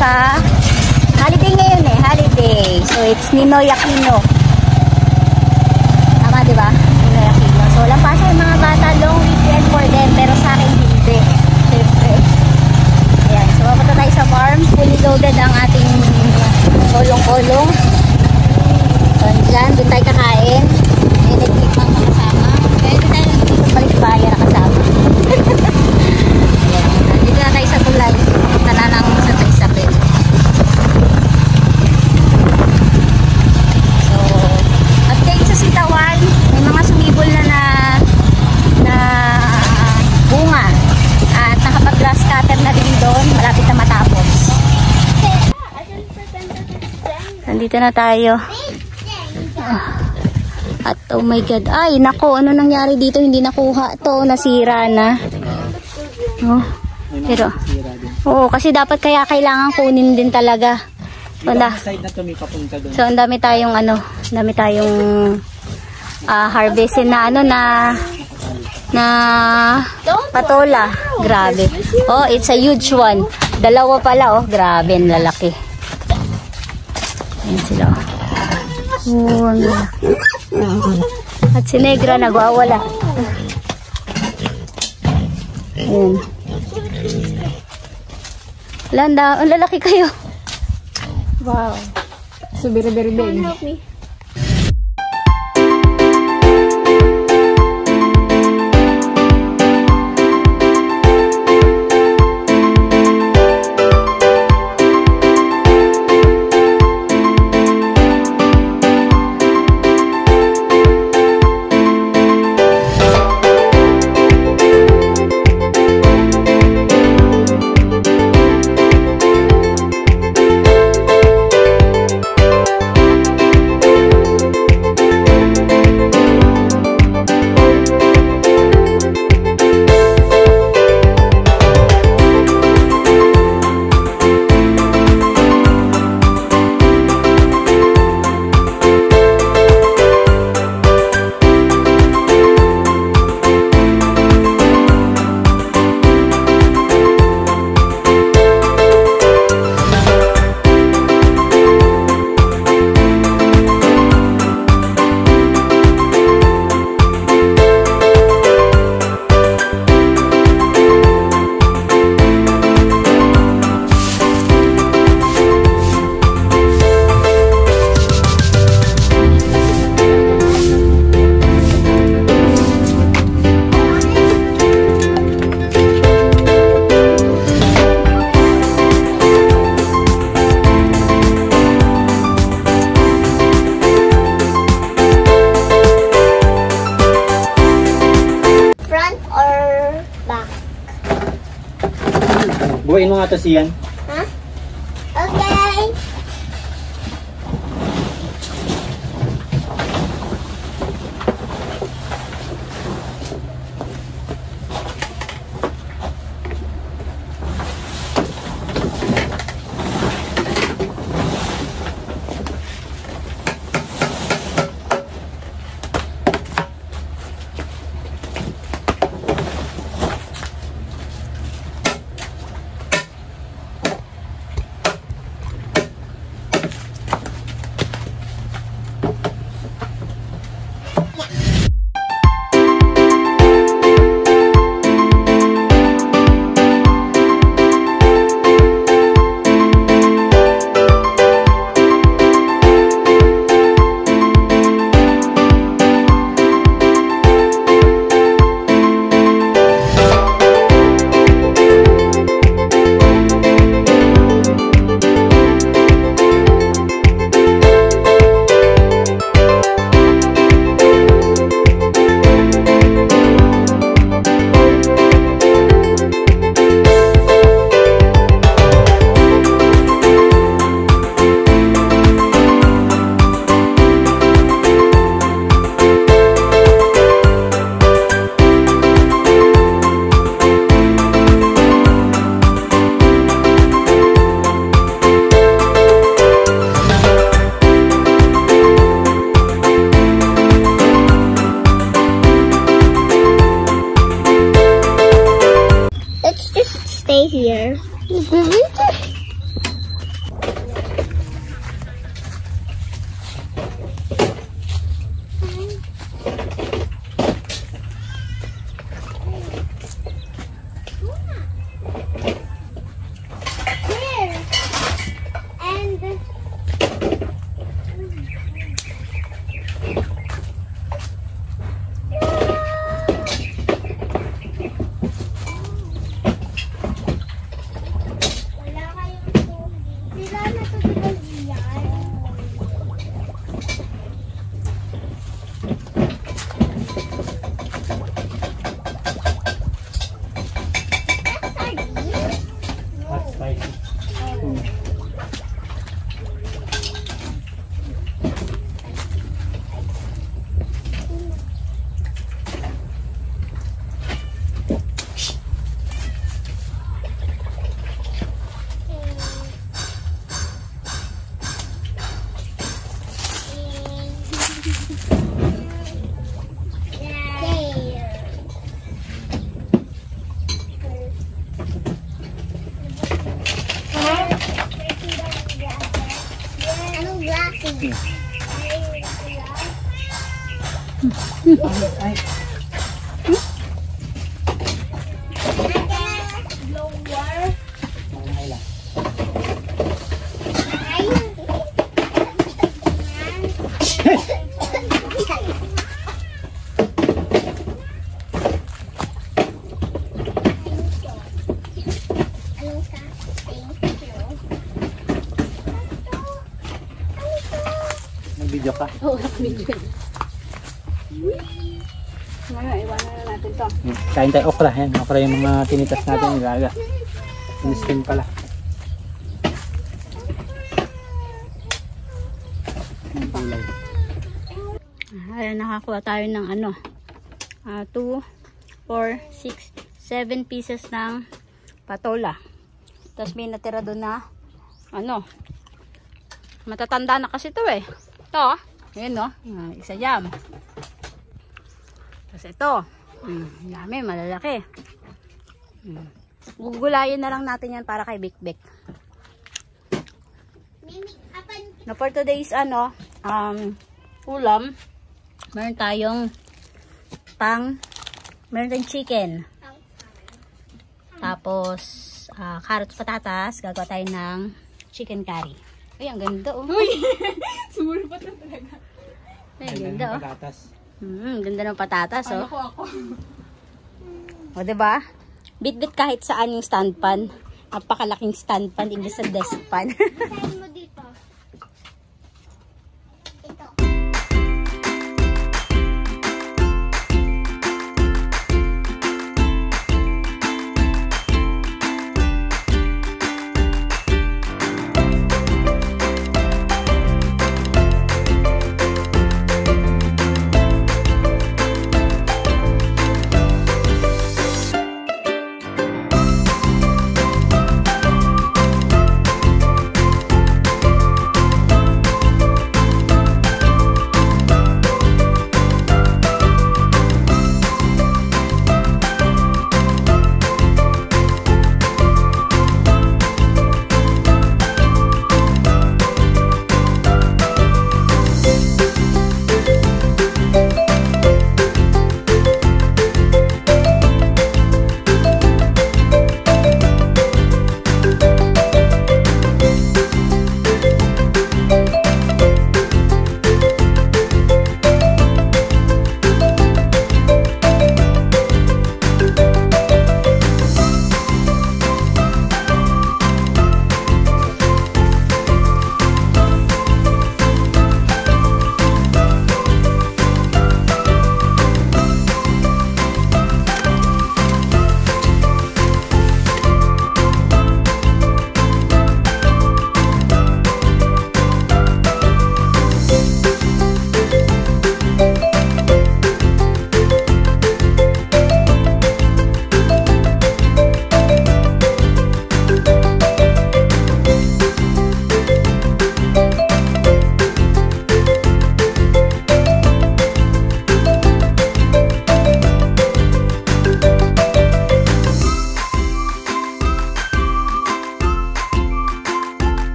sa holiday ngayon eh, holiday. So it's Ninoy Aquino. Tama diba? Ninoy Aquino. So walang pasa yung mga bata, long weekend for them, pero sa akin hindi. Siyempre. Ayan, so papunta tayo sa farm. Fully loaded ang ating kolong-kolong. So dyan, doon tayo kakain. Electric pang makasama. Kaya doon tayo balik bayan nakasama. Dito na tayo sa tulay. Papunta na lang sa Isabel. So, update sa Sitawan. May mga sumibol na bunga. At nakapag-grass cutter na din doon. Malapit na matapos. Nandito na tayo. At oh my god. Ay, nako. Ano nangyari dito? Hindi nakuha to. Nasira na. Oh. Pero, oo, kasi dapat kaya kailangan kunin din talaga. Wala. So, ang dami tayong harvestin na na patola. Grabe. Oh, it's a huge one. Dalawa pala, oh. Grabe, ang lalaki. Ayan sila, oh. Oh, ang lalaki. At si Negra nagwawala. Ayan. Landa, ang lalaki kayo. Wow. So, very, very big. Help me. Buuin mo nga ito siyan. Ha? Okay. stay here. Ay. Okay lang. Nag-video ka? Oo, video. Ngayon, iwanan na natin to. Kain tayo okra. Yan, okra yung mga tinitas natin nilaga. Sinistim pala. Gulay. Ayan, nakakuha tayo ng ano. 2, 4, 6, 7 pieces ng patola. Tapos may natira doon na ano. Matatanda na kasi ito eh. Ito, ayan no. Isa jam. Tapos ito. Dami, malalaki. Gugulayin na lang natin yan para kay Bik-Bik. Na for today's ano, ulam, meron tayong meron tayong chicken. Tapos, carrots, patatas, gagawa tayo ng chicken curry. Ay, ang ganda oh. Uy! Sumuro pa ito talaga. Ay, ang ganda oh. Patatas. Ganda ng patatas oh. Ako. O, diba? Bit-bit kahit saan yung stand pan. Napakalaking stand pan, imbes sa desk pan. Saan mo dito? Ito.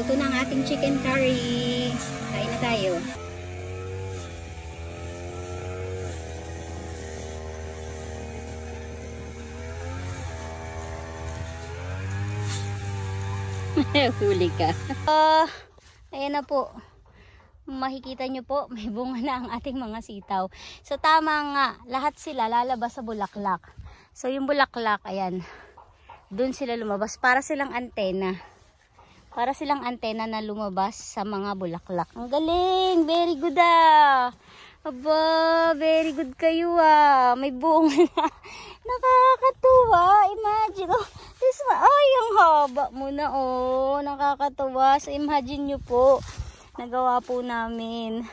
luto na ang ating chicken curry. Kain na tayo. Huli ka. Ayan na po. Makikita nyo po, may bunga na ang ating mga sitaw. So tama nga, lahat sila lalabas sa bulaklak. So yung bulaklak, ayan, dun sila lumabas. Para silang antena. Para silang antena na lumabas sa mga bulaklak. Ang galing! Very good ah! Aba, very good kayo ah! May bunga na. Nakakatuwa! Imagine! Oh, this one. Ay, ang haba mo na oh! Nakakatuwa! So imagine nyo po, nagawa po namin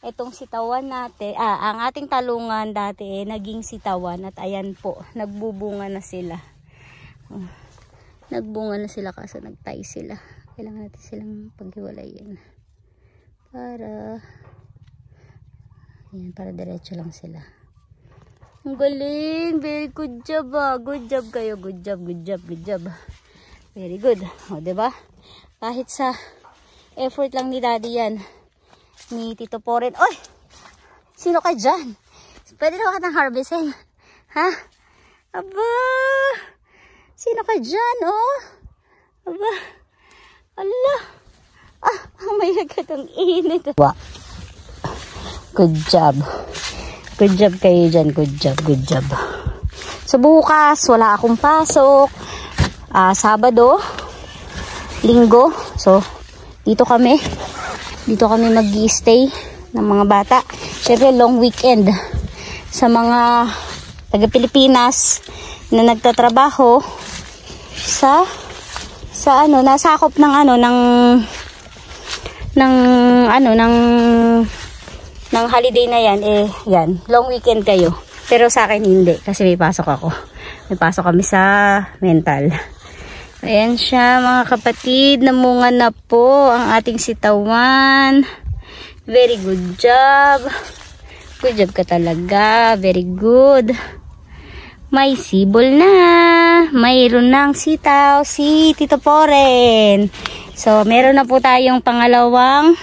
itong sitawan natin. Ang ating talungan dati naging sitawan. At ayan po, nagbubunga na sila. Nagbunga na sila kasi nagtay sila. Kailangan natin silang paghiwalayin para ayan, para diretso lang sila. Ang galing, very good job ah. Good job kayo, good job, good job, good job. Very good. O, diba? Kahit sa effort lang ni Daddy yan, ni Tito Poren. Oy! Sino ka dyan? Pwede na ka ng harvestin. Ha? Aba! Sino ka dyan, oh? Aba! Allah! May agad init. Good job. Good job kayo dyan. Good job, good job. So bukas, wala akong pasok. Sabado, Linggo. So, dito kami mag-i-stay ng mga bata. Syempre, long weekend sa mga taga-Pilipinas na nagtatrabaho sa nasakop ng holiday na yan. Yan, long weekend kayo. Pero sa akin hindi kasi may pasok ako. May pasok kami sa mental. Ayan siya mga kapatid, namunga na po ang ating sitawan. Very good job. Good job ka talaga. Very good. May sibol na. Mayroon ng sitaw si Tito Poren. So meron na po tayong pangalawang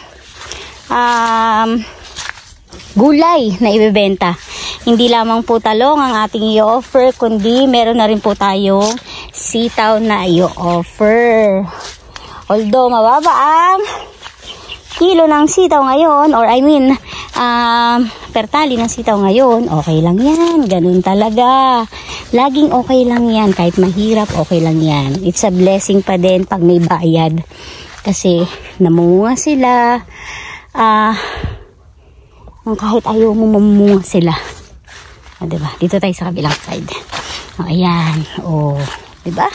gulay na ibebenta. Hindi lamang po talong ang ating i-offer, kundi meron na rin po tayong sitaw na i-offer. Although mababa ang kilo ng sitaw ngayon, or I mean pertali ng sitaw ngayon, okay lang yan. Ganun talaga. Laging okay lang yan. Kahit mahirap, okay lang yan. It's a blessing pa din pag may bayad. Kasi namunga sila. Kahit ayaw mo mamunga sila. Diba? Dito tayo sa kabilang side. Ayan. Diba?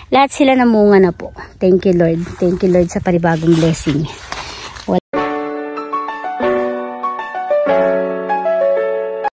Lahat sila namunga na po. Thank you Lord. Thank you Lord sa panibagong blessing.